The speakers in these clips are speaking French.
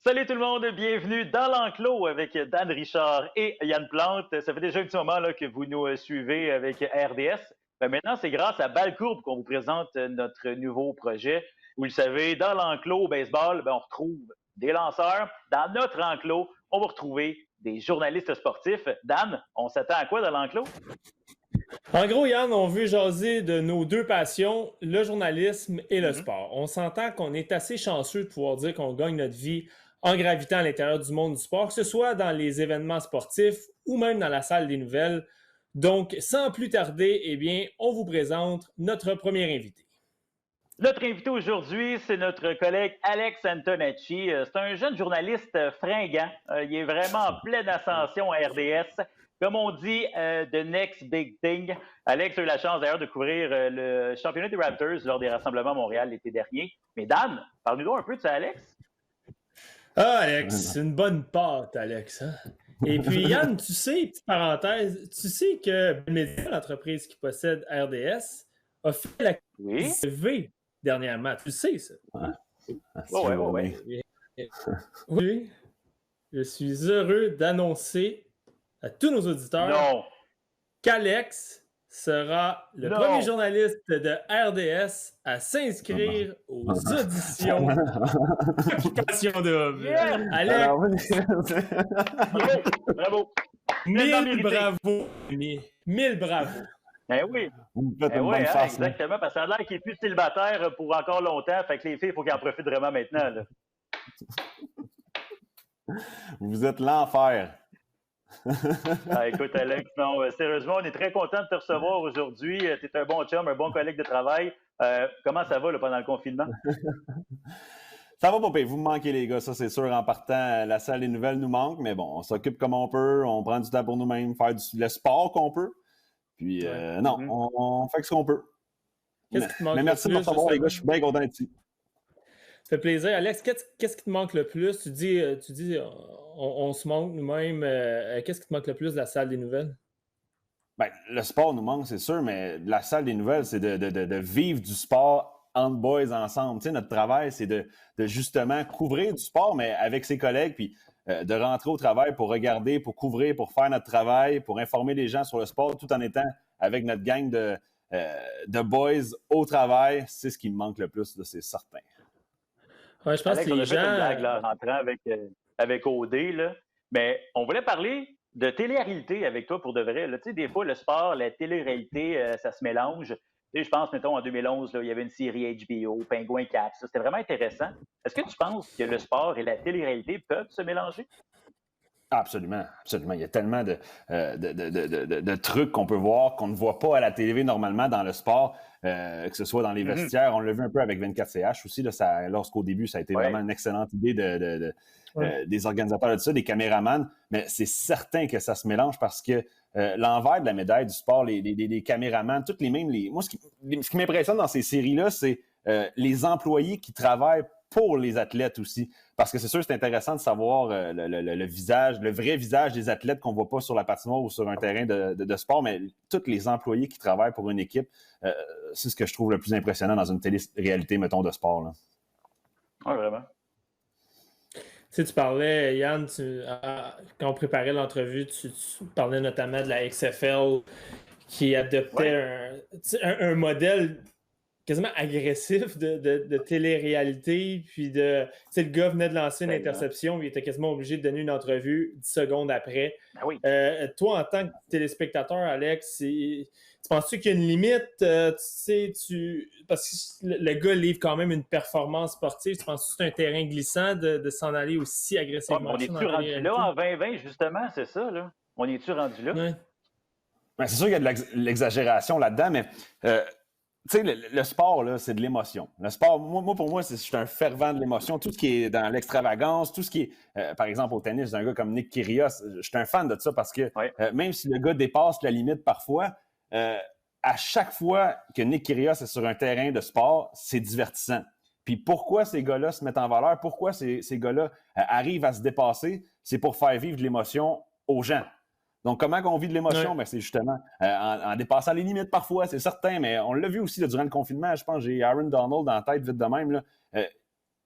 Salut tout le monde, bienvenue dans l'enclos avec Dan Richard et Yann Plante. Ça fait déjà un petit moment là, que vous nous suivez avec RDS. Maintenant, c'est grâce à Balcourbe qu'on vous présente notre nouveau projet. Vous le savez, dans l'enclos au baseball, on retrouve des lanceurs. Dans notre enclos, on va retrouver des journalistes sportifs. Dan, on s'attend à quoi dans l'enclos? En gros, Yann, on veut jaser de nos deux passions, le journalisme et le sport. On s'entend qu'on est assez chanceux de pouvoir dire qu'on gagne notre vie en gravitant à l'intérieur du monde du sport, que ce soit dans les événements sportifs ou même dans la salle des nouvelles. Donc, sans plus tarder, eh bien, on vous présente notre premier invité. Notre invité aujourd'hui, c'est notre collègue Alex Antonacci. C'est un jeune journaliste fringant. Il est vraiment en pleine ascension à RDS. Comme on dit, the next big thing. Alex a eu la chance d'ailleurs de couvrir le championnat des Raptors lors des rassemblements à Montréal l'été dernier. Mais Dan, parle-nous donc un peu de ça, Alex. Ah, Alex, c'est une bonne pâte, Alex. Hein? Et puis, Yann, tu sais, petite parenthèse, tu sais que Belmédia, l'entreprise qui possède RDS, a fait la V dernièrement. Tu sais, ça? Ouais. Oui. Je suis heureux d'annoncer à tous nos auditeurs qu'Alex sera le premier journaliste de RDS à s'inscrire aux auditions d'application de Alex. Bravo. 1000 bravo. 1000 bravo. Ben oui. Exactement. Parce que ça a l'air qu'il n'est plus célibataire pour encore longtemps. Fait que les filles, il faut qu'ils en profitent vraiment maintenant. Là. Vous êtes l'enfer. Écoute, Alex, non, sérieusement, on est très content de te recevoir aujourd'hui. Tu es un bon chum, un bon collègue de travail. Comment ça va là, pendant le confinement? Ça va pas pire. Vous me manquez, les gars. Ça, c'est sûr. En partant, la salle des nouvelles nous manque. Mais bon, on s'occupe comme on peut. On prend du temps pour nous-mêmes, faire le sport qu'on peut. Puis, on fait ce qu'on peut. Qu'est-ce qui te manque mais merci de me recevoir, les gars. Je suis bien content d'être ici. Ça fait plaisir. Alex, qu'est-ce qui te manque le plus? Tu dis on se manque nous-mêmes. Qu'est-ce qui te manque le plus de la salle des nouvelles? Ben, le sport nous manque, c'est sûr, mais la salle des nouvelles, c'est de vivre du sport entre boys ensemble. Tu sais, notre travail, c'est de justement couvrir du sport, mais avec ses collègues, puis de rentrer au travail pour regarder, pour couvrir, pour faire notre travail, pour informer les gens sur le sport, tout en étant avec notre gang de boys au travail. C'est ce qui me manque le plus, là, c'est certain. Ouais, je pense Alex, que les gens... fait une blague là, en rentrant avec OD, là. Mais on voulait parler de télé-réalité avec toi pour de vrai. Tu sais, des fois, le sport, la télé-réalité, ça se mélange. Tu sais, je pense, mettons, en 2011, là, il y avait une série HBO, Pingouin Caps. C'était vraiment intéressant. Est-ce que tu penses que le sport et la télé-réalité peuvent se mélanger? Absolument, absolument. Il y a tellement de trucs qu'on peut voir qu'on ne voit pas à la télé normalement dans le sport, que ce soit dans les vestiaires. On l'a vu un peu avec 24CH aussi. Là, lorsqu'au début, ça a été vraiment une excellente idée des organisateurs de ça, des caméramans. Mais c'est certain que ça se mélange parce que l'envers de la médaille du sport, les caméramans, toutes les mêmes... Moi, ce qui m'impressionne dans ces séries-là, c'est les employés qui travaillent pour les athlètes aussi. Parce que c'est sûr, c'est intéressant de savoir le visage, le vrai visage des athlètes qu'on voit pas sur la patinoire ou sur un terrain de sport, mais tous les employés qui travaillent pour une équipe, c'est ce que je trouve le plus impressionnant dans une télé-réalité, mettons, de sport. Là. Oui, vraiment. Tu sais, tu parlais, Yann, quand on préparait l'entrevue, tu parlais notamment de la XFL qui adoptait un modèle quasiment agressif de télé-réalité, puis tu sais, le gars venait de lancer une interception, il était quasiment obligé de donner une entrevue 10 secondes après. Ben oui. Toi, en tant que téléspectateur, Alex, tu penses-tu qu'il y a une limite? Parce que le gars livre quand même une performance sportive, tu penses que c'est un terrain glissant de s'en aller aussi agressivement? On est-tu rendu là en 2020, justement, c'est ça, là? On est-tu rendu là? Ouais. Ben, c'est sûr qu'il y a de l'exagération là-dedans, mais tu sais, le sport, là, c'est de l'émotion. Le sport, pour moi, je suis un fervent de l'émotion. Tout ce qui est dans l'extravagance, tout ce qui est, par exemple, au tennis, un gars comme Nick Kyrgios, je suis un fan de ça parce que même si le gars dépasse la limite parfois, à chaque fois que Nick Kyrgios est sur un terrain de sport, c'est divertissant. Puis pourquoi ces gars-là se mettent en valeur, pourquoi ces gars-là arrivent à se dépasser, c'est pour faire vivre de l'émotion aux gens. Donc, comment on vit de l'émotion? Ben, c'est justement en dépassant les limites parfois, c'est certain, mais on l'a vu aussi là, durant le confinement. Je pense que j'ai Aaron Donald dans la tête vite de même. Là.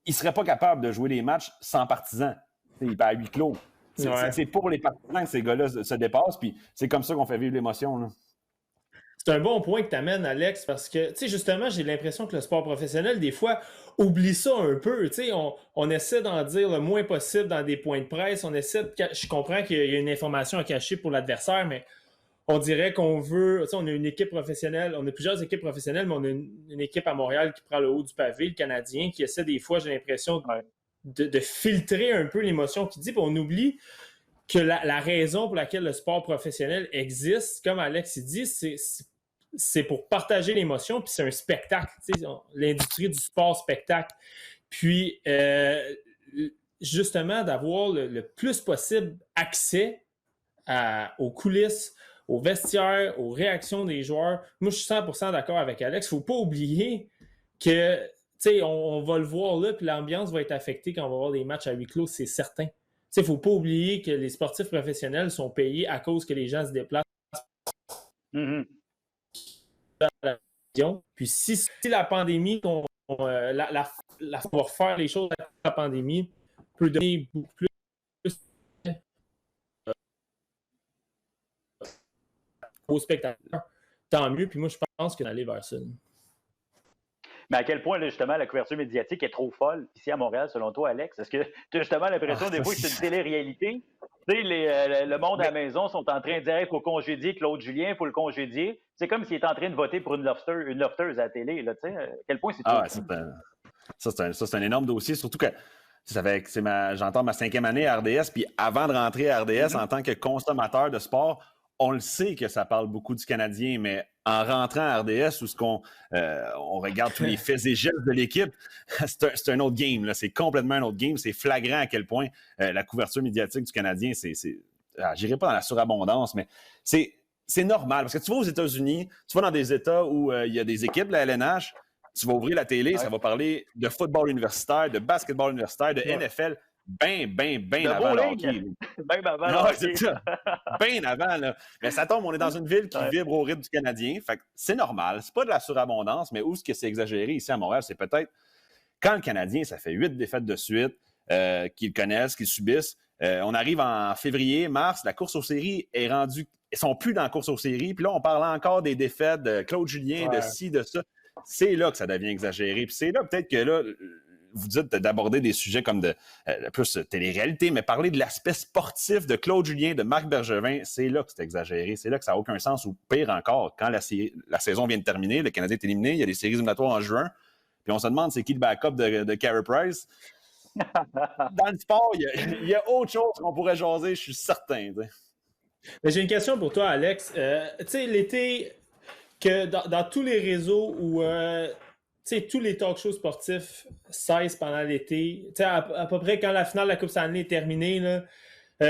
ne seraient pas capables de jouer des matchs sans partisans. Il est à huis clos. C'est pour les partisans que ces gars-là se dépassent, puis c'est comme ça qu'on fait vivre l'émotion, là. C'est un bon point que tu amènes, Alex, parce que, tu sais, justement, j'ai l'impression que le sport professionnel, des fois, oublie ça un peu. Tu sais, on essaie d'en dire le moins possible dans des points de presse. Je comprends qu'il y a une information à cacher pour l'adversaire, mais on dirait qu'on veut... Tu sais, on a une équipe professionnelle, on a plusieurs équipes professionnelles, mais on a une équipe à Montréal qui prend le haut du pavé, le Canadien, qui essaie des fois, j'ai l'impression, de filtrer un peu l'émotion qu'il dit, puis on oublie que la raison pour laquelle le sport professionnel existe, comme Alex il dit, c'est pour partager l'émotion, puis c'est un spectacle, l'industrie du sport spectacle. Puis, justement, d'avoir le plus possible accès aux coulisses, aux vestiaires, aux réactions des joueurs. Moi, je suis 100% d'accord avec Alex. Il ne faut pas oublier que, on va le voir là, puis l'ambiance va être affectée quand on va avoir des matchs à huis clos, c'est certain. Il ne faut pas oublier que les sportifs professionnels sont payés à cause que les gens se déplacent. Mm-hmm. La vision. Puis si la pandémie, on va refaire les choses avec la pandémie, peut donner beaucoup plus aux spectateurs, tant mieux. Puis moi, je pense qu'on allait vers ça. Mais à quel point, là, justement, la couverture médiatique est trop folle ici à Montréal, selon toi, Alex? Est-ce que tu as justement l'impression des fois que c'est une télé-réalité? Tu sais, le monde à la maison sont en train de dire il faut congédier Claude Julien, il faut le congédier. C'est comme s'il est en train de voter pour une lofteuse à la télé. Là, à quel point c'est trop c'est un énorme dossier, surtout que j'entends ma 5e année à RDS, puis avant de rentrer à RDS en tant que consommateur de sport, on le sait que ça parle beaucoup du Canadien, mais en rentrant à RDS, où on regarde tous les faits et gestes de l'équipe, c'est un autre game. Là. C'est complètement un autre game. C'est flagrant à quel point la couverture médiatique du Canadien, j'irai pas dans la surabondance, mais c'est normal. Parce que tu vas aux États-Unis, tu vas dans des États où il y a des équipes, la LNH, tu vas ouvrir la télé, ça va parler de football universitaire, de basketball universitaire, de NFL. Bien avant le hockey. Bien avant le hockey. C'est ça. Bien avant, là. Mais ça tombe, on est dans une ville qui vibre au rythme du Canadien. Fait que c'est normal. C'est pas de la surabondance, mais où est-ce que c'est exagéré ici à Montréal, c'est peut-être quand le Canadien, ça fait 8 défaites de suite, qu'ils connaissent, qu'ils subissent. On arrive en février, mars, la course aux séries est rendue. Ils sont plus dans la course aux séries. Puis là, on parle encore des défaites de Claude Julien, de ci, de ça. C'est là que ça devient exagéré. Puis c'est là, peut-être que là, vous dites d'aborder des sujets comme de plus télé-réalité, mais parler de l'aspect sportif de Claude Julien, de Marc Bergevin, c'est là que c'est exagéré. C'est là que ça n'a aucun sens. Ou pire encore, quand la saison vient de terminer, le Canadien est éliminé, il y a des séries éliminatoires en juin, puis on se demande c'est qui le backup de Carey Price. Dans le sport, il y a autre chose qu'on pourrait jaser, je suis certain. Mais j'ai une question pour toi, Alex. Tu sais, l'été, que dans tous les réseaux où tous les talk shows sportifs cessent pendant l'été, à peu près quand la finale de la Coupe Stanley est terminée, là,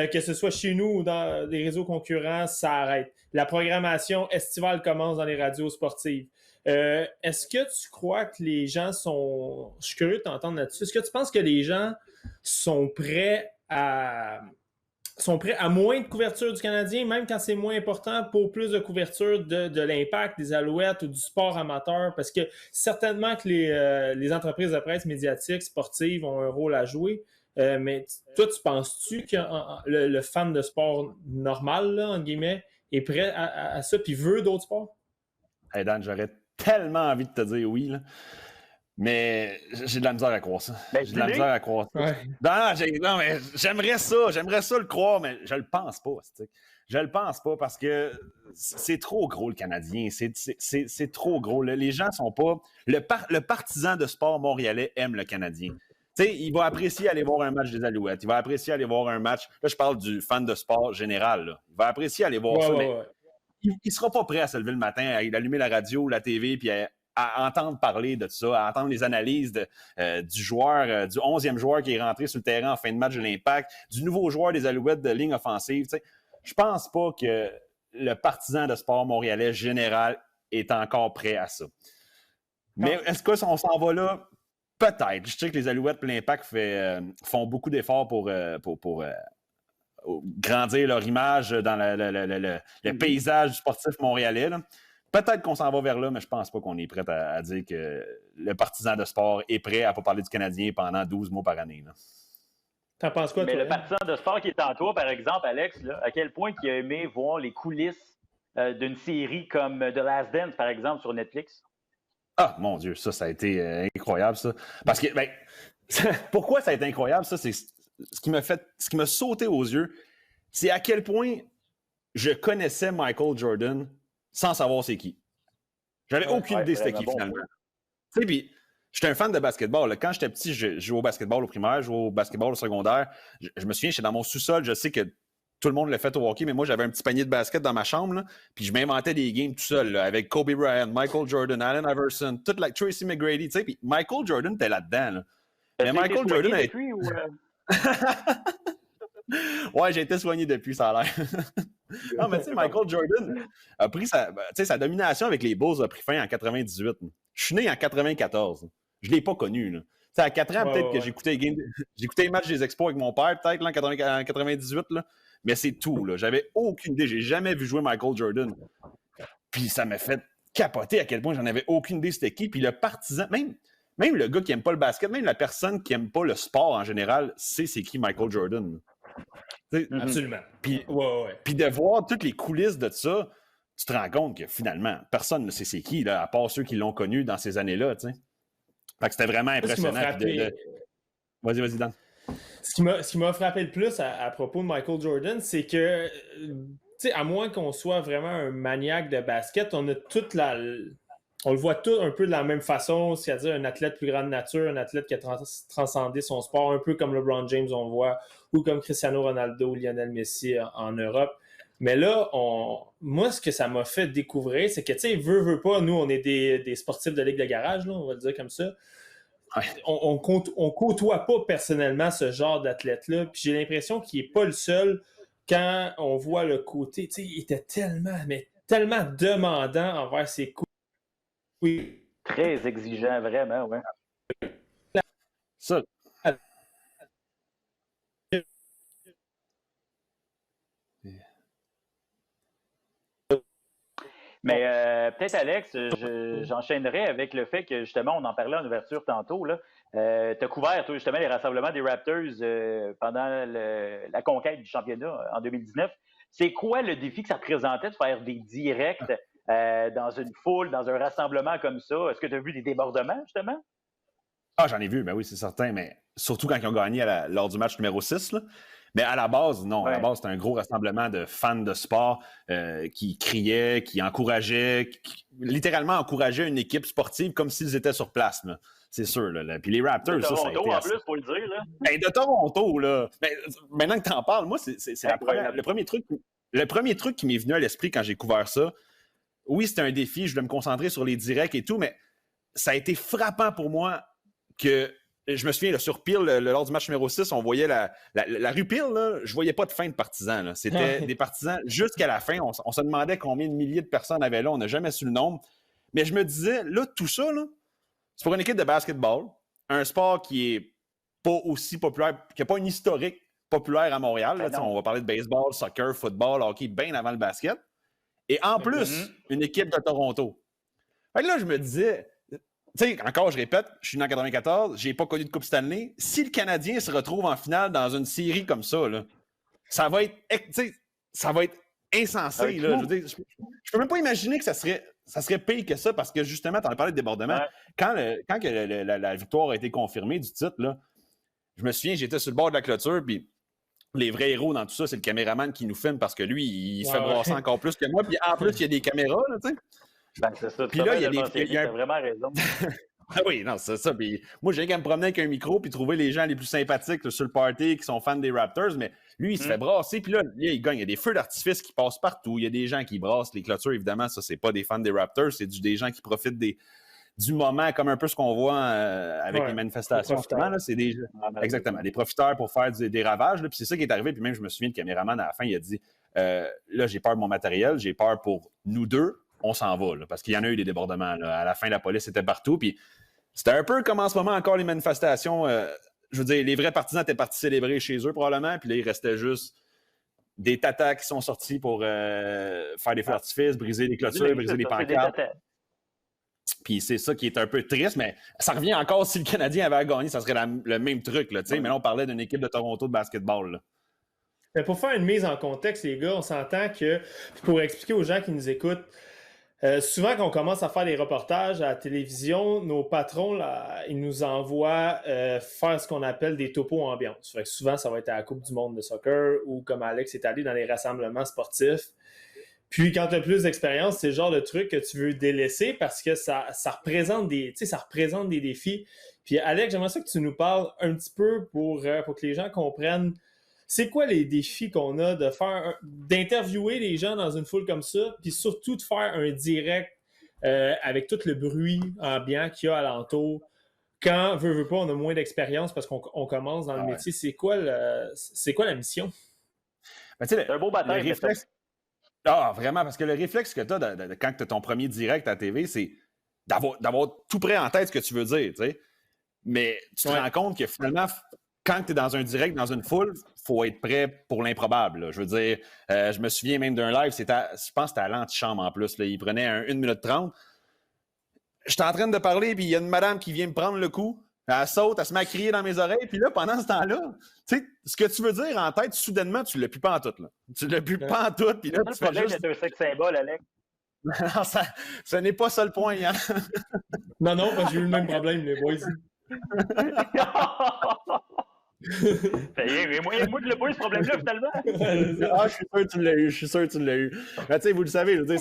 que ce soit chez nous ou dans les réseaux concurrents, ça arrête. La programmation estivale commence dans les radios sportives. Est-ce que tu crois que les gens sont... Je suis curieux de t'entendre là-dessus. Est-ce que tu penses que les gens sont prêts à moins de couverture du Canadien, même quand c'est moins important, pour plus de couverture de l'Impact, des Alouettes ou du sport amateur? Parce que certainement que les entreprises de presse médiatiques, sportives ont un rôle à jouer. Mais toi, tu penses-tu que le fan de sport normal, là, entre guillemets, est prêt à ça puis veut d'autres sports? Hey Dan, j'aurais tellement envie de te dire oui, là. Mais j'ai de la misère à croire ça. J'ai de la misère à croire ça. Ouais. Non, mais j'aimerais ça le croire, mais je le pense pas. Je le pense pas parce que c'est trop gros, le Canadien. C'est trop gros. Les gens sont pas... Le partisan de sport montréalais aime le Canadien. T'sais, il va apprécier aller voir un match des Alouettes. Il va apprécier aller voir un match... Là, je parle du fan de sport général. Là. Il va apprécier aller voir ça, mais il sera pas prêt à se lever le matin, à allumer la radio, la TV, puis à entendre parler de ça, à entendre les analyses du joueur, du 11e joueur qui est rentré sur le terrain en fin de match de l'Impact, du nouveau joueur des Alouettes de ligne offensive. T'sais. Je pense pas que le partisan de sport montréalais général est encore prêt à ça. Mais est-ce qu'on s'en va là? Peut-être. Je sais que les Alouettes et l'Impact font beaucoup d'efforts pour grandir leur image dans le paysage du sportif montréalais. Là. Peut-être qu'on s'en va vers là, mais je pense pas qu'on est prêt à dire que le partisan de sport est prêt à ne pas parler du Canadien pendant 12 mois par année. Là. T'en penses quoi, Mais toi? le partisan de sport qui est en toi, par exemple, Alex, là, à quel point il a aimé voir les coulisses d'une série comme The Last Dance, par exemple, sur Netflix? Ah, mon Dieu, ça a été incroyable, ça. Parce que, ben, pourquoi ça a été incroyable, ça, c'est ce qui m'a sauté aux yeux, c'est à quel point je connaissais Michael Jordan sans savoir c'est qui. J'avais aucune idée c'était qui, finalement. Tu sais, puis, j'étais un fan de basketball. Là. Quand j'étais petit, je jouais au basketball au primaire, je jouais au basketball au secondaire. Je me souviens, j'étais dans mon sous-sol, je sais que tout le monde l'a fait au hockey, mais moi, j'avais un petit panier de basket dans ma chambre, là, puis je m'inventais des games tout seul, là, avec Kobe Bryant, Michael Jordan, Allen Iverson, tout like Tracy McGrady, tu sais, puis Michael Jordan était là-dedans. Là. Mais Michael Jordan a été... Ouais, j'ai été soigné depuis, ça a l'air. Non, mais tu sais, Michael Jordan a pris sa domination avec les Bulls a pris fin en 98. Je suis né en 94. Je ne l'ai pas connu. Là. T'sais, à 4 ans, peut-être que j'écoutais les matchs des Expos avec mon père, peut-être, là, en 98. Là. Mais c'est tout. Là. J'avais aucune idée. J'ai jamais vu jouer Michael Jordan. Puis ça m'a fait capoter à quel point j'en avais aucune idée c'était qui. Puis le partisan, même le gars qui n'aime pas le basket, même la personne qui n'aime pas le sport en général, c'est qui Michael Jordan. Absolument. Puis de voir toutes les coulisses de ça, tu te rends compte que finalement, personne ne sait c'est qui, là, à part ceux qui l'ont connu dans ces années-là. T'sais. Fait que c'était vraiment impressionnant. Vas-y, Dan. Ce qui m'a frappé le plus à propos de Michael Jordan, c'est que, à moins qu'on soit vraiment un maniaque de basket, on a toute on le voit tout un peu de la même façon, c'est-à-dire un athlète plus grande nature, un athlète qui a transcendé son sport, un peu comme LeBron James, on le voit, ou comme Cristiano Ronaldo ou Lionel Messi en Europe. Mais là, moi, ce que ça m'a fait découvrir, c'est que, tu sais, veut pas, nous, on est des sportifs de ligue de garage, là, on va le dire comme ça. Ouais. On côtoie pas personnellement ce genre d'athlète-là, puis j'ai l'impression qu'il n'est pas le seul quand on voit le côté, tu sais, il était tellement demandant envers ses coups. Oui. Très exigeant, vraiment, ouais. Ça. Mais peut-être, Alex, j'enchaînerais avec le fait que, justement, on en parlait en ouverture tantôt, là. Tu as couvert, toi, justement, les rassemblements des Raptors pendant la conquête du championnat en 2019. C'est quoi le défi que ça représentait de faire des directs dans une foule, dans un rassemblement comme ça? Est-ce que tu as vu des débordements, justement? Ah, j'en ai vu, ben oui, c'est certain, mais surtout quand ils ont gagné lors du match numéro 6, là. Mais à la base, non. Ouais. À la base, c'était un gros rassemblement de fans de sport qui criaient, qui encourageaient, qui littéralement encourageaient une équipe sportive comme s'ils étaient sur place. Là. C'est sûr. Là. Puis les Raptors, de Toronto, ça a été en plus, faut le dire. Là. Ben, de Toronto, là. Ben, maintenant que tu en parles, moi, c'est le premier truc qui m'est venu à l'esprit quand j'ai couvert ça. Oui, c'était un défi, je voulais me concentrer sur les directs et tout, mais ça a été frappant pour moi que je me souviens, là, sur Peel, lors du match numéro 6, on voyait la rue Peel, là, je voyais pas de fin de partisans. Là. C'était des partisans jusqu'à la fin. On se demandait combien de milliers de personnes avaient là. On n'a jamais su le nombre. Mais je me disais, là, tout ça, là, c'est pour une équipe de basketball, un sport qui est pas aussi populaire, qui n'a pas une historique populaire à Montréal. Là, on va parler de baseball, soccer, football, hockey, bien avant le basket. Et en plus, une équipe de Toronto. Fait que là, je me disais... Tu sais, encore, je répète, je suis né en 94, j'ai pas connu de Coupe Stanley. Si le Canadien se retrouve en finale dans une série comme ça, là, ça va être insensé. Là, je veux dire, je peux même pas imaginer que ça serait pire que ça parce que justement, tu en as parlé de débordement. Ouais. Quand la victoire a été confirmée du titre, là, je me souviens, j'étais sur le bord de la clôture, puis les vrais héros dans tout ça, c'est le caméraman qui nous filme parce que lui, il se fait brasser encore plus que moi. Puis en plus, il y a des caméras, là, tu sais. Ben, c'est ça. Puis là, il y a vraiment raison. Ah oui, non, c'est ça. Puis moi, j'ai qu'à me promener avec un micro puis trouver les gens les plus sympathiques là, sur le party qui sont fans des Raptors, mais lui, il se fait brasser. Puis là, il gagne. Il y a des feux d'artifice qui passent partout. Il y a des gens qui brassent les clôtures. Évidemment, ça, c'est pas des fans des Raptors, c'est des gens qui profitent du moment, comme un peu ce qu'on voit avec les manifestations. Là, c'est exactement, des profiteurs pour faire des ravages. Là, puis c'est ça qui est arrivé. Puis même, je me souviens, le caméraman, à la fin, il a dit là, j'ai peur de mon matériel, j'ai peur pour nous deux. On s'en va, là, parce qu'il y en a eu des débordements. Là. À la fin, la police était partout. Puis c'était un peu comme en ce moment encore les manifestations. Je veux dire, les vrais partisans étaient partis célébrer chez eux probablement. Puis là, il restait juste des tatas qui sont sortis pour faire des feux d'artifice, briser les clôtures, briser les pancartes. Puis c'est ça qui est un peu triste, mais ça revient encore si le Canadien avait gagné, ça serait le même truc. Là, mais là, on parlait d'une équipe de Toronto de basketball. Là. Mais pour faire une mise en contexte, les gars, on s'entend que, pour expliquer aux gens qui nous écoutent, souvent quand on commence à faire des reportages à la télévision, nos patrons, là, ils nous envoient faire ce qu'on appelle des topos ambiance. Fait que souvent, ça va être à la Coupe du monde de soccer ou comme Alex est allé dans les rassemblements sportifs. Puis quand tu as plus d'expérience, c'est le genre de truc que tu veux délaisser parce que ça représente des défis. Puis Alex, j'aimerais ça que tu nous parles un petit peu pour que les gens comprennent c'est quoi les défis qu'on a d'interviewer les gens dans une foule comme ça, puis surtout de faire un direct avec tout le bruit ambiant qu'il y a alentour. Quand, veut pas, on a moins d'expérience parce qu'on commence dans le métier. C'est quoi la mission? Ben, c'est un beau bataille. Réflexe... vraiment, parce que le réflexe que tu as quand tu as ton premier direct à la TV, c'est d'avoir tout prêt en tête ce que tu veux dire. T'sais. Mais tu te rends compte que finalement, quand tu es dans un direct, dans une foule, il faut être prêt pour l'improbable. Là. Je veux dire, je me souviens même d'un live, je pense que c'était à l'antichambre en plus. Là. Il prenait 1 minute 30. J'étais en train de parler, puis il y a une madame qui vient me prendre le coup. Elle saute, elle se met à crier dans mes oreilles. Puis là, pendant ce temps-là, tu sais, ce que tu veux dire en tête, soudainement, tu ne l'as plus pas en tout. Là. Tu ne l'as plus pas en tout. Puis là, tu fais juste... C'est un sexe symbole, Alex. Non, ce n'est pas ça le point, Yann. non, parce que j'ai eu le même problème, les boys. moi, je l'ai pas eu ce problème-là, finalement. Je suis sûr que tu l'as eu. Mais tu sais, vous le savez, je veux dire,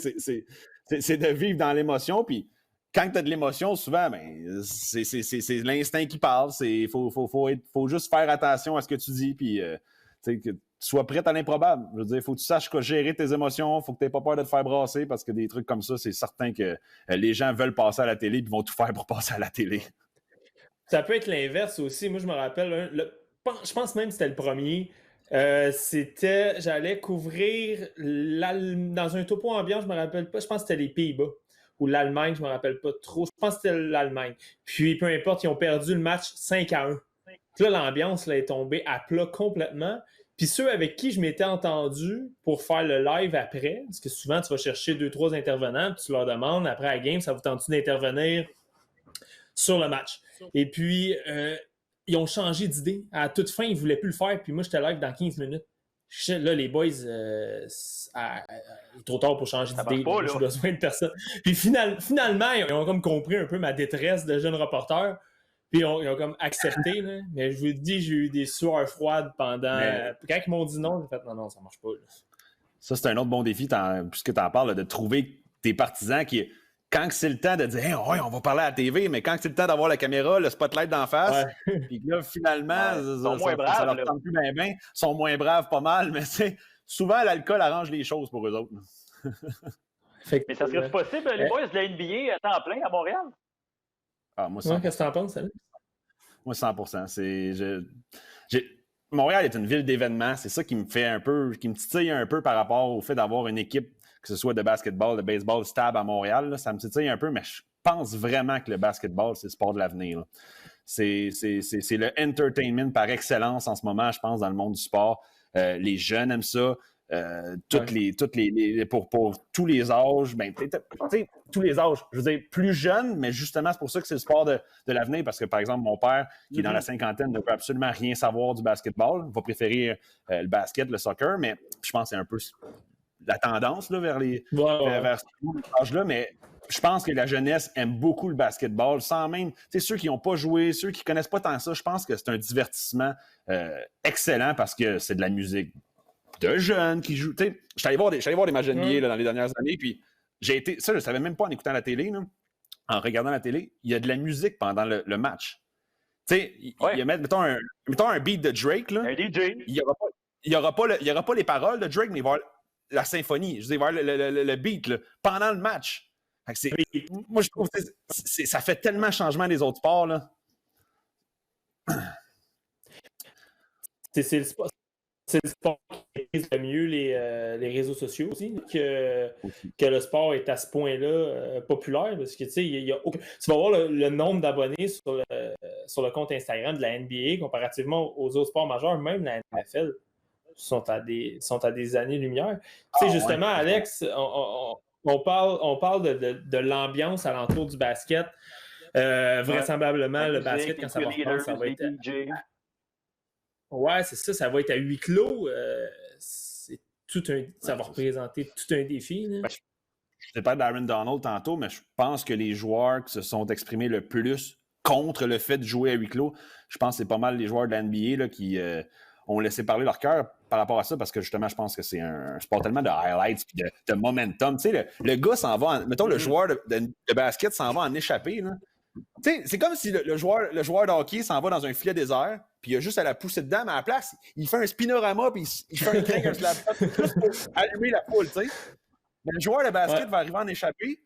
c'est de vivre dans l'émotion, puis quand tu as de l'émotion, souvent, ben, c'est l'instinct qui parle. Il faut juste faire attention à ce que tu dis, puis que tu sois prêt à l'improbable. Je veux dire, il faut que tu saches gérer tes émotions, il faut que tu n'aies pas peur de te faire brasser, parce que des trucs comme ça, c'est certain que les gens veulent passer à la télé, puis vont tout faire pour passer à la télé. Ça peut être l'inverse aussi. Moi, je me rappelle, je pense même que c'était le premier. J'allais couvrir dans un topo ambiant, je me rappelle pas, je pense que c'était les Pays-Bas ou l'Allemagne, je me rappelle pas trop. Je pense que c'était l'Allemagne. Puis, peu importe, ils ont perdu le match 5-1. Puis là, l'ambiance là, est tombée à plat complètement. Puis ceux avec qui je m'étais entendu pour faire le live après, parce que souvent, tu vas chercher 2-3 intervenants, puis tu leur demandes, après la game, ça vous tente-tu d'intervenir sur le match? Et puis, ils ont changé d'idée. À toute fin, ils ne voulaient plus le faire. Puis moi, j'étais live dans 15 minutes. Là, les boys, il est trop tard pour changer d'idée. J'ai besoin de personne. Puis finalement, ils ont comme compris un peu ma détresse de jeune reporter. Puis ils ont comme accepté. Là. Mais je vous dis, j'ai eu des sueurs froides pendant... Quand ils m'ont dit non, j'ai fait non, ça ne marche pas. Là. Ça, c'est un autre bon défi, puisque tu en parles, de trouver tes partisans qui... Quand c'est le temps de dire hey, ouais, on va parler à la TV, mais quand c'est le temps d'avoir la caméra, le spotlight d'en face, puis là, finalement, ça leur tente plus bien. Ils sont moins braves pas mal, mais souvent, l'alcool arrange les choses pour eux autres. Mais ça serait possible, les boys de la NBA à temps plein à Montréal? Moi, 100%. Qu'est-ce que tu en penses, Alex? Moi, 100%. Montréal est une ville d'événements. C'est ça qui me titille un peu par rapport au fait d'avoir une équipe, que ce soit de basketball, de baseball stable à Montréal. Là, ça me titille un peu, mais je pense vraiment que le basketball, c'est le sport de l'avenir. C'est le entertainment par excellence en ce moment, je pense, dans le monde du sport. Les jeunes aiment ça. Pour tous les âges, tous les âges, je veux dire, plus jeunes, mais justement, c'est pour ça que c'est le sport de l'avenir, parce que, par exemple, mon père, qui est dans la cinquantaine, ne peut absolument rien savoir du basketball, il va préférer le basket, le soccer, mais je pense que c'est un peu la tendance là, vers vers cet âge-là, mais je pense que la jeunesse aime beaucoup le basketball, sans même, ceux qui n'ont pas joué, ceux qui ne connaissent pas tant ça, je pense que c'est un divertissement excellent parce que c'est de la musique de jeunes qui jouent. Je suis allé voir des matchs NBA dans les dernières années, puis ça, je ne savais même pas en écoutant la télé, là, en regardant la télé, il y a de la musique pendant le match. Mettons un beat de Drake, là, un DJ. Il n'y aura pas les paroles de Drake, mais il va y avoir la symphonie, il va y avoir le beat là, pendant le match. Moi, je trouve que ça fait tellement changement des autres sports. Là. C'est le sport qui utilise le mieux les réseaux sociaux aussi, que le sport est à ce point-là populaire, parce que tu vas voir le nombre d'abonnés sur le compte Instagram de la NBA comparativement aux autres sports majeurs, même la NFL. sont à des années-lumière. Tu sais, justement, ouais. Alex, on parle de l'ambiance alentour du basket. Vraisemblablement, le basket, quand ça va reprendre, ça va être... Ouais, c'est ça, ça va être à huis clos. Ça va représenter tout un défi. Là. Je t'ai parlé d'Aaron Donald tantôt, mais je pense que les joueurs qui se sont exprimés le plus contre le fait de jouer à huis clos, je pense que c'est pas mal les joueurs de la NBA là, qui ont laissé parler leur cœur par rapport à ça, parce que justement, je pense que c'est un sport tellement de highlights et de momentum. Tu sais, le gars s'en va, mettons, le joueur de basket s'en va en échappée. Là. Tu sais, c'est comme si le joueur de hockey s'en va dans un filet désert, puis il a juste à la pousser dedans, mais à la place, il fait un spinorama, puis il fait un crank, un slap juste pour allumer la foule, tu sais. Mais le joueur de basket va arriver en échappée,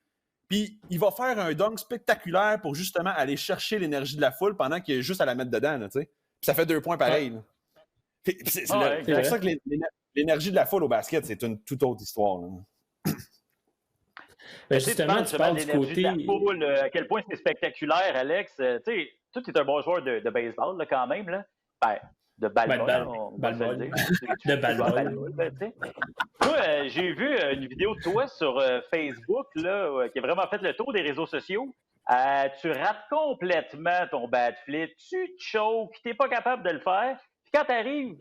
puis il va faire un dunk spectaculaire pour justement aller chercher l'énergie de la foule pendant qu'il a juste à la mettre dedans, tu sais. Puis ça fait 2 points pareils. C'est pour ça que l'énergie de la foule au basket, c'est une toute autre histoire. Là. Ben justement, tu parles du côté... de la foule, à quel point c'est spectaculaire, Alex. Tu sais, toi, tu es un bon joueur de baseball, là, quand même. Là. Ben, de ball-ball, on va se le dire. De ball-ball. Moi, j'ai vu une vidéo de toi sur Facebook là, qui a vraiment fait le tour des réseaux sociaux. Tu rates complètement ton bat flip, tu te choques, tu n'es pas capable de le faire. Puis quand tu arrives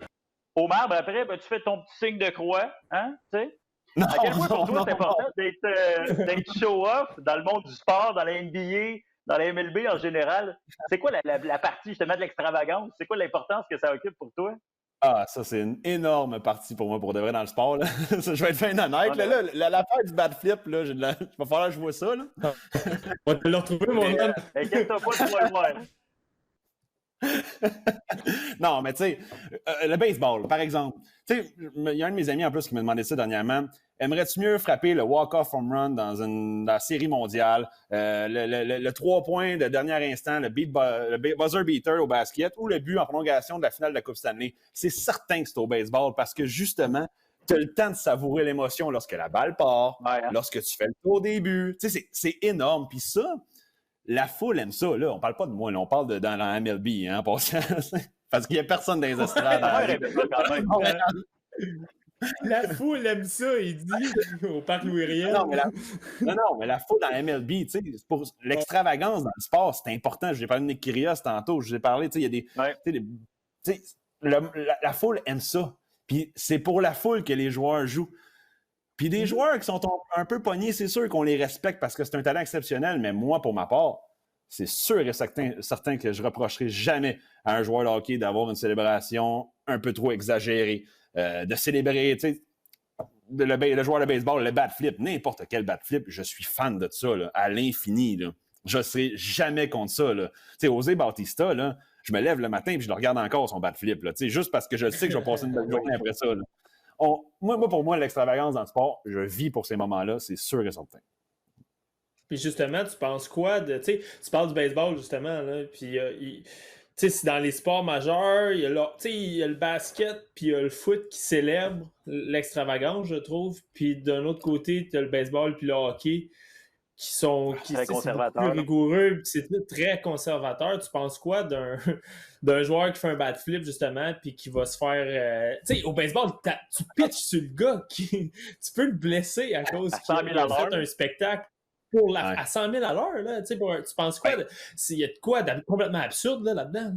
au marbre après, ben, tu fais ton petit signe de croix. Hein, tu sais? Non, à quel point pour toi c'est important d'être show-off dans le monde du sport, dans la NBA, dans la MLB en général? C'est quoi la partie justement de l'extravagance? C'est quoi l'importance que ça occupe pour toi? Ah, ça, c'est une énorme partie pour moi, pour de vrai, dans le sport. Là. Je vais être bien honnête. L'affaire du bad flip, là, il va falloir que je vois ça. Là. On va te le retrouver, mon homme. Inquiète-toi pas, tu vas le voir. Non, mais tu sais, le baseball, par exemple. Tu sais, il y a un de mes amis en plus qui m'a demandé ça dernièrement. Aimerais-tu mieux frapper le walk-off home run dans la série mondiale, le 3 points de dernier instant, le buzzer beater au basket ou le but en prolongation de la finale de la Coupe Stanley? C'est certain que c'est au baseball parce que justement, tu as le temps de savourer l'émotion lorsque la balle part, lorsque tu fais le tour des buts. Tu sais, c'est énorme. Puis ça, la foule aime ça. Là, on parle pas de moi, là, on parle dans la MLB, hein, parce qu'il n'y a personne dans les estrades. La foule aime ça, il dit, au parc Louis-Riel. Non, mais la foule dans la MLB, tu sais, pour l'extravagance dans le sport, c'est important. Je vous ai parlé de Nick Kyrgios tantôt, je vous ai parlé, tu sais, il y a la foule aime ça. Puis c'est pour la foule que les joueurs jouent. Puis des joueurs qui sont un peu pognés, c'est sûr qu'on les respecte parce que c'est un talent exceptionnel, mais moi, pour ma part, c'est sûr et certain que je reprocherai jamais à un joueur de hockey d'avoir une célébration un peu trop exagérée, de célébrer, tu sais, le joueur de baseball, le bat flip, n'importe quel bat flip, je suis fan de ça, là, à l'infini, là. Je ne serai jamais contre ça, là. Tu sais, José Bautista, là, je me lève le matin et je le regarde encore, son bat flip, là, tu sais, juste parce que je sais que je vais passer une belle journée après ça, là. Pour moi, l'extravagance dans le sport, je vis pour ces moments-là, c'est sûr et certain. Puis justement, tu penses quoi de... Tu sais, tu parles du baseball, justement, là, puis tu sais, dans les sports majeurs, il y a le basket, puis il y a le foot qui célèbre l'extravagance, je trouve. Puis d'un autre côté, tu as le baseball puis le hockey qui sont très conservateurs, plus rigoureux, puis c'est très conservateur. Tu penses quoi d'un joueur qui fait un bad flip, justement, puis qui va se faire... tu sais, au baseball, tu pitches sur le gars, tu peux le blesser à cause qu'il a fait un spectacle à 100 000 à l'heure. Là, tu penses quoi? Il y a de quoi complètement absurde là-dedans?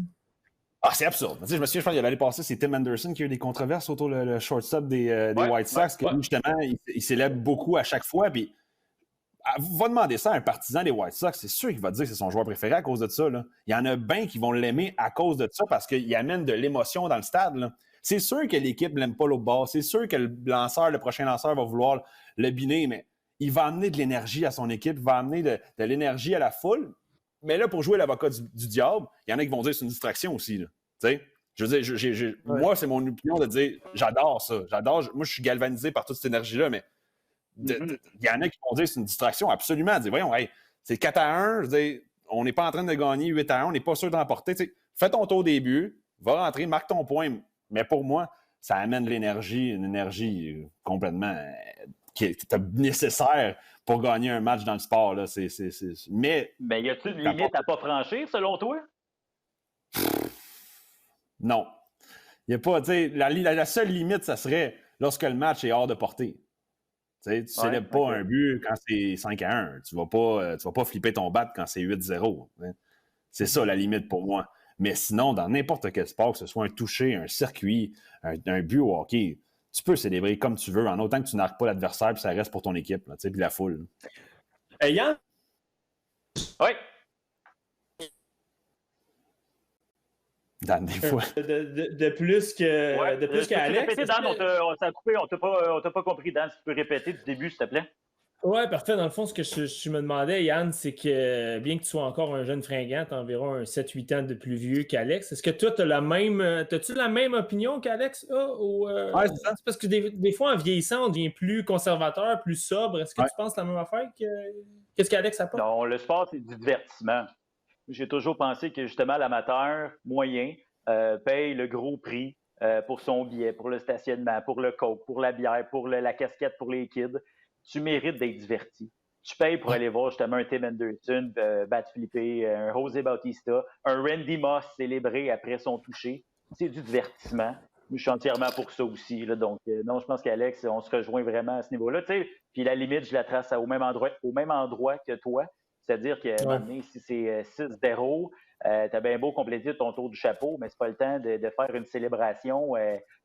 Ah, c'est absurde. Tu sais, je me souviens, je pense qu'il y avait l'année passée, c'est Tim Anderson qui a eu des controverses autour le shortstop des White Sox, que justement, il célèbre beaucoup à chaque fois, puis va demander ça à un partisan des White Sox, c'est sûr qu'il va dire que c'est son joueur préféré à cause de ça. Là. Il y en a bien qui vont l'aimer à cause de ça parce qu'il amène de l'émotion dans le stade. Là. C'est sûr que l'équipe ne l'aime pas l'autre bord. C'est sûr que le prochain lanceur va vouloir le biner, mais il va amener de l'énergie à son équipe, il va amener de l'énergie à la foule. Mais là, pour jouer l'avocat du diable, il y en a qui vont dire que c'est une distraction aussi. Là. Je veux dire, moi, c'est mon opinion de dire j'adore ça. Moi, je suis galvanisé par toute cette énergie-là, mais il y en a qui vont dire que c'est une distraction, absolument. Dire, voyons, hey, c'est 4-1, je veux dire, on n'est pas en train de gagner 8-1, on n'est pas sûr d'emporter. Fais ton tour au début, va rentrer, marque ton point. Mais pour moi, ça amène une énergie complètement qui est nécessaire pour gagner un match dans le sport. Là. Mais y a-t-il une limite à ne pas franchir, selon toi? Non. Il y a pas, tu sais, la seule limite, ça serait lorsque le match est hors de portée. Tu ne célèbres pas un but quand c'est 5-1. Tu vas pas flipper ton bat quand c'est 8-0. Hein. C'est ça la limite pour moi. Mais sinon, dans n'importe quel sport, que ce soit un toucher, un circuit, un but au hockey, tu peux célébrer comme tu veux, en autant que tu n'arques pas l'adversaire puis ça reste pour ton équipe, puis la foule. Yann? Oui. Dan, des fois. De plus que Ouais. de plus qu'Alex. Répéter, Dan, on t'a coupé, on t'a pas compris, Dan. Si tu peux répéter du début, s'il te plaît. Oui, parfait. Dans le fond, ce que je me demandais, Yann, c'est que bien que tu sois encore un jeune fringant, tu as environ un 7-8 ans de plus vieux qu'Alex. Est-ce que toi, t'as-tu la même opinion qu'Alex? Ouais, c'est ça. C'est parce que des fois, en vieillissant, on devient plus conservateur, plus sobre. Est-ce que tu penses la même affaire qu'est-ce qu'Alex apporte? Non, le sport, c'est du divertissement. J'ai toujours pensé que justement l'amateur moyen paye le gros prix pour son billet, pour le stationnement, pour le coke, pour la bière, pour la casquette pour les kids. Tu mérites d'être diverti. Tu payes pour aller voir justement un Tim Anderson battre flipper, un José Bautista, un Randy Moss célébrer après son toucher. C'est du divertissement. Je suis entièrement pour ça aussi. Là, donc, non, je pense qu'Alex, on se rejoint vraiment à ce niveau-là. Puis la limite, je la trace au même endroit que toi. C'est-à-dire que maintenant, si c'est 6-0, t'as bien beau compléter ton tour du chapeau, mais c'est pas le temps de faire une célébration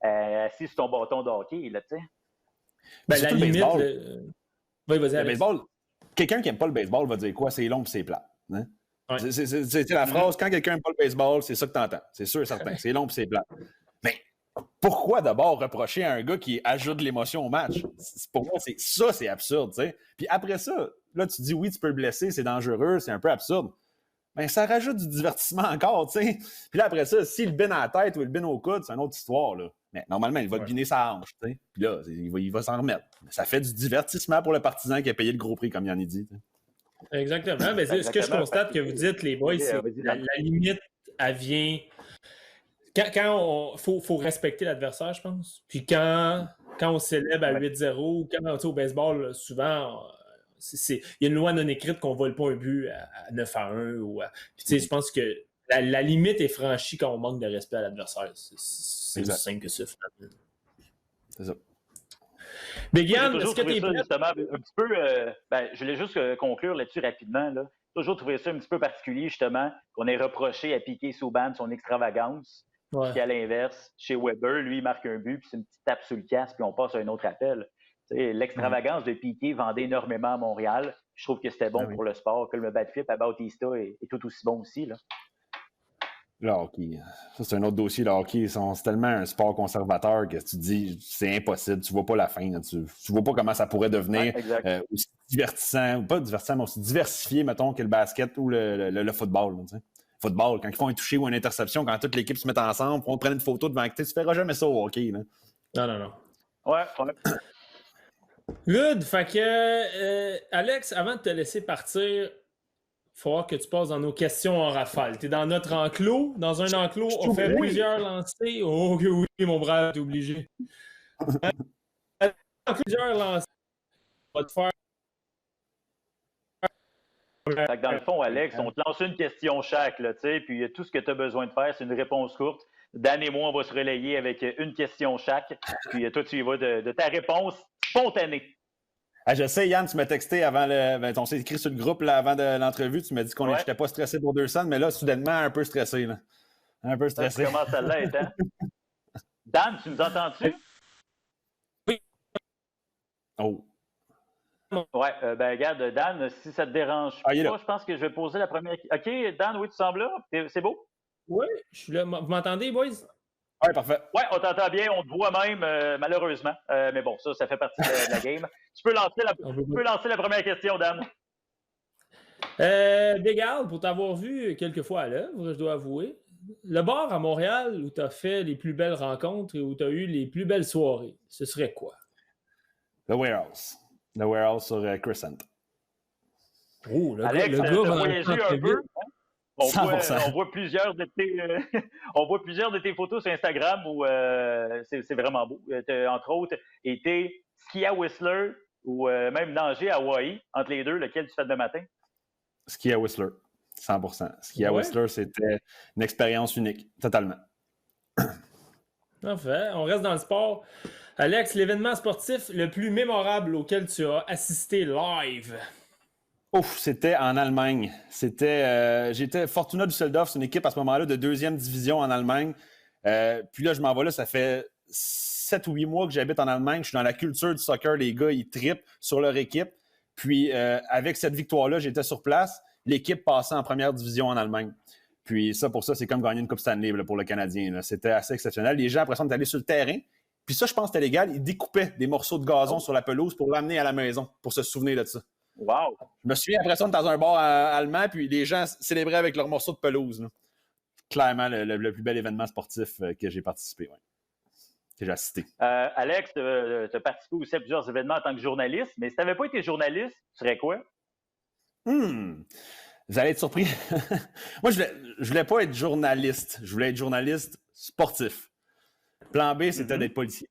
assis sur ton bâton de hockey, là, tu sais. Ben, la limite... Oui, vas-y, le baseball, quelqu'un qui n'aime pas le baseball va dire quoi? C'est long et c'est plat. Hein? Ouais. C'est la phrase, quand quelqu'un n'aime pas le baseball, c'est ça que tu entends. C'est sûr et certain. C'est long et c'est plat. Mais pourquoi d'abord reprocher à un gars qui ajoute de l'émotion au match? Pour moi, c'est absurde. T'sais. Puis après ça, là, tu dis oui, tu peux le blesser, c'est dangereux, c'est un peu absurde. Mais ça rajoute du divertissement encore, tu sais. Puis là, après ça, s'il le bine à la tête ou il le bine au coude, c'est une autre histoire, là. Mais normalement, il va le biner sa hanche, tu sais. Puis là, il va s'en remettre. Mais ça fait du divertissement pour le partisan qui a payé le gros prix, comme Yann dit. T'sais. Exactement. Mais ce que je constate que vous dites, les boys, c'est que la limite, elle vient... Quand faut respecter l'adversaire, je pense. Puis quand on célèbre à 8-0, ou quand au baseball, souvent... il y a une loi non écrite qu'on ne vole pas un but à 9-1. Puis, je pense que la limite est franchie quand on manque de respect à l'adversaire. C'est aussi simple que ça, finalement. C'est ça. Mais Yann, est-ce que tu es prêt? Justement, un petit peu, je voulais juste conclure là-dessus rapidement. Là. Toujours trouvé ça un petit peu particulier, justement, qu'on ait reproché à Piquet Souban son extravagance. Puis qu'à l'inverse, chez Weber, lui, il marque un but, puis c'est une petite tape sur le casque, puis on passe à un autre appel. L'extravagance de Piquet vendait énormément à Montréal. Je trouve que c'était bon pour le sport, que le bat flip à Bautista est tout aussi bon aussi. Là. Le hockey, ça c'est un autre dossier. Le hockey, c'est tellement un sport conservateur que tu te dis c'est impossible, tu vois pas la fin. Là, tu vois pas comment ça pourrait devenir aussi divertissant, pas divertissant, mais aussi diversifié, mettons, que le basket ou le football. Là, football, quand ils font un toucher ou une interception, quand toute l'équipe se met ensemble, on prend une photo devant tu feras jamais ça au hockey. Là. Non. Ouais. Good. Fait que, Alex, avant de te laisser partir, il faut voir que tu passes dans nos questions en rafale. Tu es dans notre enclos. Dans un enclos, on fait plusieurs lancers. Oh oui, mon brave, t'es obligé. Plusieurs lancers. On va te faire... Fait que dans le fond, Alex, on te lance une question chaque, là, puis tout ce que tu as besoin de faire, c'est une réponse courte. Dan et moi, on va se relayer avec une question chaque. Puis toi, tu y vas de ta réponse spontanée. Ah, je sais, Yann, tu m'as texté avant on s'est écrit sur le groupe là, avant de l'entrevue. Tu m'as dit qu'on n'était pas stressé pour 200, mais là, soudainement, un peu stressé. Là. Un peu stressé. Comment ça l'est, hein? Dan, tu nous entends-tu? Oui. Oh. Ouais, regarde, Dan, si ça te dérange pas, je pense que je vais poser la première question. OK, Dan, oui, tu sembles là? C'est beau? Oui, je suis là. Vous m'entendez, boys? Oui, parfait. Oui, on t'entend bien, on te voit même, malheureusement. Mais bon, ça fait partie de la game. Tu peux lancer la première question, Dan. Dégal, pour t'avoir vu quelques fois à l'œuvre, je dois avouer. Le bar à Montréal où tu as fait les plus belles rencontres et où tu as eu les plus belles soirées, ce serait quoi? The Warehouse. The Warehouse sur Crescent. Oh, Alex, tu as voyagé un peu. Hein? On voit plusieurs de tes photos sur Instagram où c'est vraiment beau. Entre autres, été ski à Whistler ou même nager à Hawaï. Entre les deux, lequel tu fais demain matin? Ski à Whistler, 100%. Ski à Whistler, c'était une expérience unique, totalement. Parfait. On reste dans le sport. Alex, l'événement sportif le plus mémorable auquel tu as assisté live? Ouf, c'était en Allemagne. J'étais Fortuna Düsseldorf, c'est une équipe à ce moment-là de 2e division en Allemagne. Puis là, je m'en vais là, ça fait 7 ou 8 mois que j'habite en Allemagne. Je suis dans la culture du soccer. Les gars, ils trippent sur leur équipe. Puis avec cette victoire-là, j'étais sur place. L'équipe passait en première division en Allemagne. Puis ça, pour ça, c'est comme gagner une Coupe Stanley là, pour le Canadien. Là. C'était assez exceptionnel. Les gens, après ça, sont allés sur le terrain. Puis ça, je pense que c'était légal. Ils découpaient des morceaux de gazon sur la pelouse pour l'amener à la maison, pour se souvenir de ça. Wow! Je me souviens après ça, dans un bar allemand, puis les gens célébraient avec leurs morceaux de pelouse. Là. Clairement, le plus bel événement sportif que j'ai participé, ouais. Que j'ai assisté. Alex, tu as participé aussi à plusieurs événements en tant que journaliste, mais si tu n'avais pas été journaliste, tu serais quoi? Vous allez être surpris. Moi, je voulais pas être journaliste. Je voulais être journaliste sportif. Plan B, c'était d'être policier.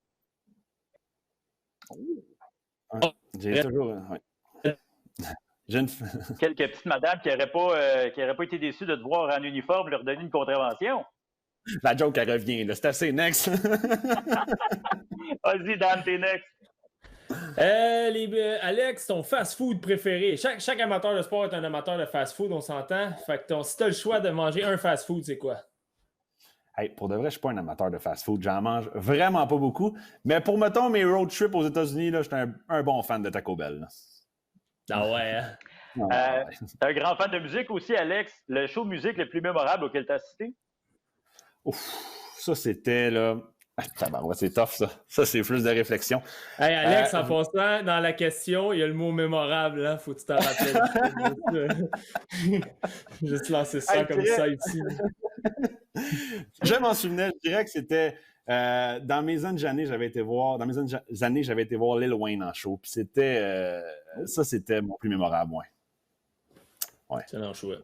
Ouais. J'ai toujours... Ouais. Quelques petites madames qui n'auraient pas été déçues de te voir en uniforme leur donner une contravention. La joke, elle revient. Là. C'est assez next. Vas-y, Dan, t'es next. Alex, ton fast-food préféré. Chaque amateur de sport est un amateur de fast-food, on s'entend. Fait que si tu as le choix de manger un fast-food, c'est quoi? Hey, pour de vrai, je ne suis pas un amateur de fast-food. J'en mange vraiment pas beaucoup. Mais pour, mettons, mes road trips aux États-Unis, je suis un bon fan de Taco Bell. Là. Ah ouais, hein? T'es un grand fan de musique aussi, Alex. Le show de musique le plus mémorable auquel tu as assisté? Ouf, ça, c'était là... c'est tough, ça. Ça, c'est plus de réflexion. Hey, Alex, en passant, dans la question, il y a le mot mémorable. Hein? Faut que tu t'en rappelles. Juste lancer ça comme ça ici. Je m'en souvenais. Je dirais que c'était... dans mes années, j'avais été voir Lil Wayne en show. Puis c'était... ça, c'était mon plus mémorable, ouais. C'est un choix.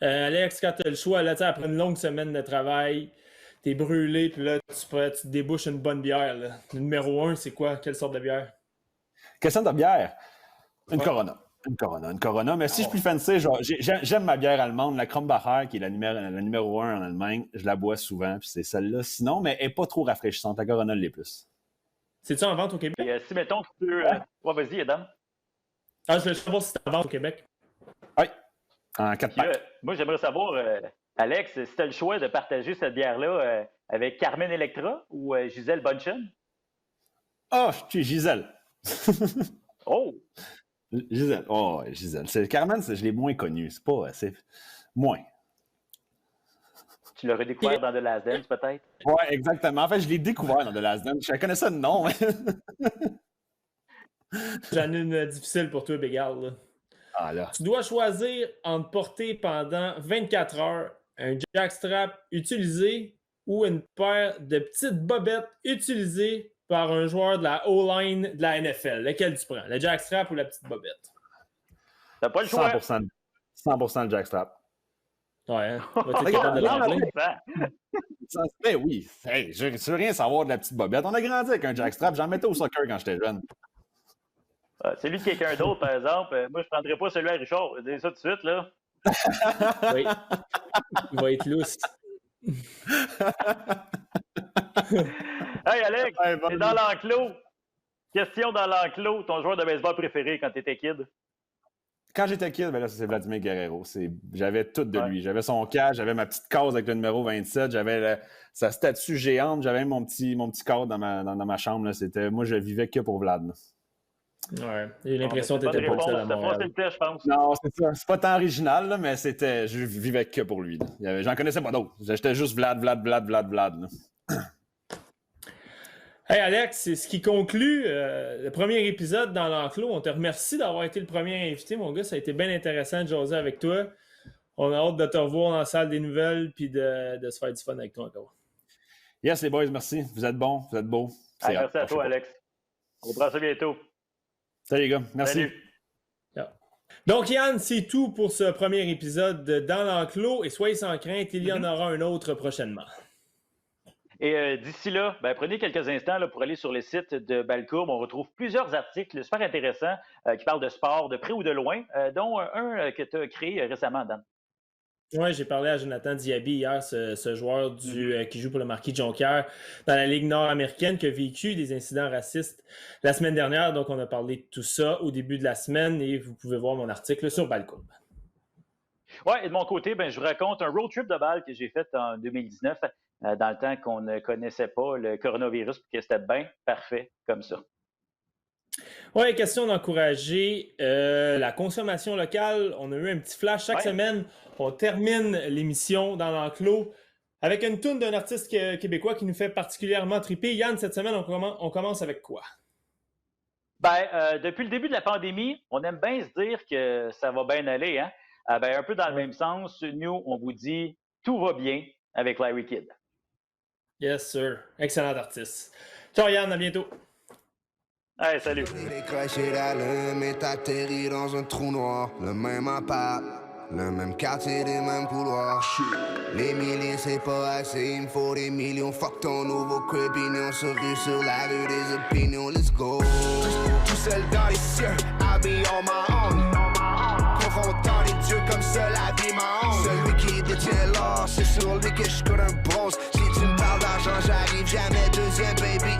Alex, quand tu as le choix, là, après une longue semaine de travail, t'es brûlé, puis là, tu te débouches une bonne bière. Là. Le numéro 1, c'est quoi? Quelle sorte de bière? Quelle sorte de bière? Une Corona. Une Corona. Mais si je suis plus fancy, j'aime ma bière allemande, la Krombacher, qui est la numéro 1 en Allemagne. Je la bois souvent, puis c'est celle-là. Sinon, mais elle n'est pas trop rafraîchissante. La Corona l'est plus. C'est-tu en vente au Québec? Et, si, mettons, tu peux... vas-y, Adam. Je voulais savoir si c'est en vente au Québec. Oui, en 4 packs. Moi, j'aimerais savoir, Alex, si tu as le choix de partager cette bière-là avec Carmen Electra ou Gisèle Bunchen? Ah, je suis Gisèle. Oh! Gisèle. Oh, Gisèle. Carmen, je l'ai moins connue. C'est moins. Tu l'as redécouvert dans The Last Dance, peut-être? Oui, exactement. En fait, je l'ai découvert dans The Last Dance. Je connaissais de nom. J'en ai une difficile pour toi, Bégal. Là. Ah, là. Tu dois choisir entre porter pendant 24 heures un jackstrap utilisé ou une paire de petites bobettes utilisées par un joueur de la O-line de la NFL. Lequel tu prends? Le jackstrap ou la petite bobette? T'as pas le choix. 100% le jackstrap. Ouais, hein? Vas-tu être capable de le rappeler? Ben oui. Hey, je veux rien savoir de la petite bobette. On a grandi avec un jackstrap. J'en mettais au soccer quand j'étais jeune. Celui de quelqu'un d'autre, par exemple, moi, je ne prendrais pas celui à Richard. Je vais dire ça tout de suite, là. Oui. Il va être lousse. Hey, Alex, t'es dans l'enclos. Question dans l'enclos. Ton joueur de baseball préféré quand t'étais kid? Quand j'étais kid, ben là, c'est Vladimir Guerrero. J'avais tout de lui. J'avais son cadre, j'avais ma petite case avec le numéro 27, j'avais sa statue géante, j'avais mon petit cadre dans ma chambre. Là. Moi, je vivais que pour Vlad. Là. Ouais, j'ai l'impression que t'étais pas le seul à Montréal. Je pense. Non, c'est ça. C'est pas tant original, là, mais je vivais que pour lui. J'en connaissais pas d'autres. J'étais juste Vlad. Là. Hey Alex, c'est ce qui conclut le premier épisode dans l'enclos. On te remercie d'avoir été le premier invité, mon gars. Ça a été bien intéressant de jaser avec toi. On a hâte de te revoir dans la salle des nouvelles puis de se faire du fun avec toi encore. Yes, les boys, merci. Vous êtes bons, vous êtes beaux. Merci à toi, Alex. On reprend ça bientôt. Salut les gars, merci. Salut. Donc Yann, c'est tout pour ce premier épisode de Dans l'enclos et soyez sans crainte, il y en aura un autre prochainement. Et d'ici là, prenez quelques instants là, pour aller sur le site de Balcourbe. On retrouve plusieurs articles super intéressants qui parlent de sport, de près ou de loin, dont un que tu as créé récemment, Dan. Oui, j'ai parlé à Jonathan Diaby hier, ce joueur qui joue pour le Marquis de Jonquière dans la Ligue nord-américaine, qui a vécu des incidents racistes la semaine dernière. Donc, on a parlé de tout ça au début de la semaine et vous pouvez voir mon article sur Balcourbe. Oui, et de mon côté, je vous raconte un road trip de balle que j'ai fait en 2019, dans le temps qu'on ne connaissait pas le coronavirus, puis que c'était bien parfait comme ça. Oui, question d'encourager la consommation locale. On a eu un petit flash chaque semaine. On termine l'émission dans l'enclos avec une toune d'un artiste québécois qui nous fait particulièrement triper. Yann, cette semaine, on commence avec quoi? Depuis le début de la pandémie, on aime bien se dire que ça va bien aller, hein? Un peu dans le même sens, nous, on vous dit tout va bien avec Larry Kidd. Yes, sir. Excellent artiste. Ciao, Yann, à bientôt. Hey, salut. Décroché d'allume et t'atterris dans un trou noir. Le même appart, le même quartier, les mêmes couloirs. Les milliers, c'est pas assez, il me faut des millions. Fuck ton nouveau crépignon, se rue sur la rue des opinions. Let's go. Tout seul dans les cieux, I be on my own. Confrontant les dieux comme ça, la vie m'a honte. Celui qui détient l'or, c'est sur lui que je colle un bronze. Si tu me parles d'argent, j'arrive jamais deuxième, baby.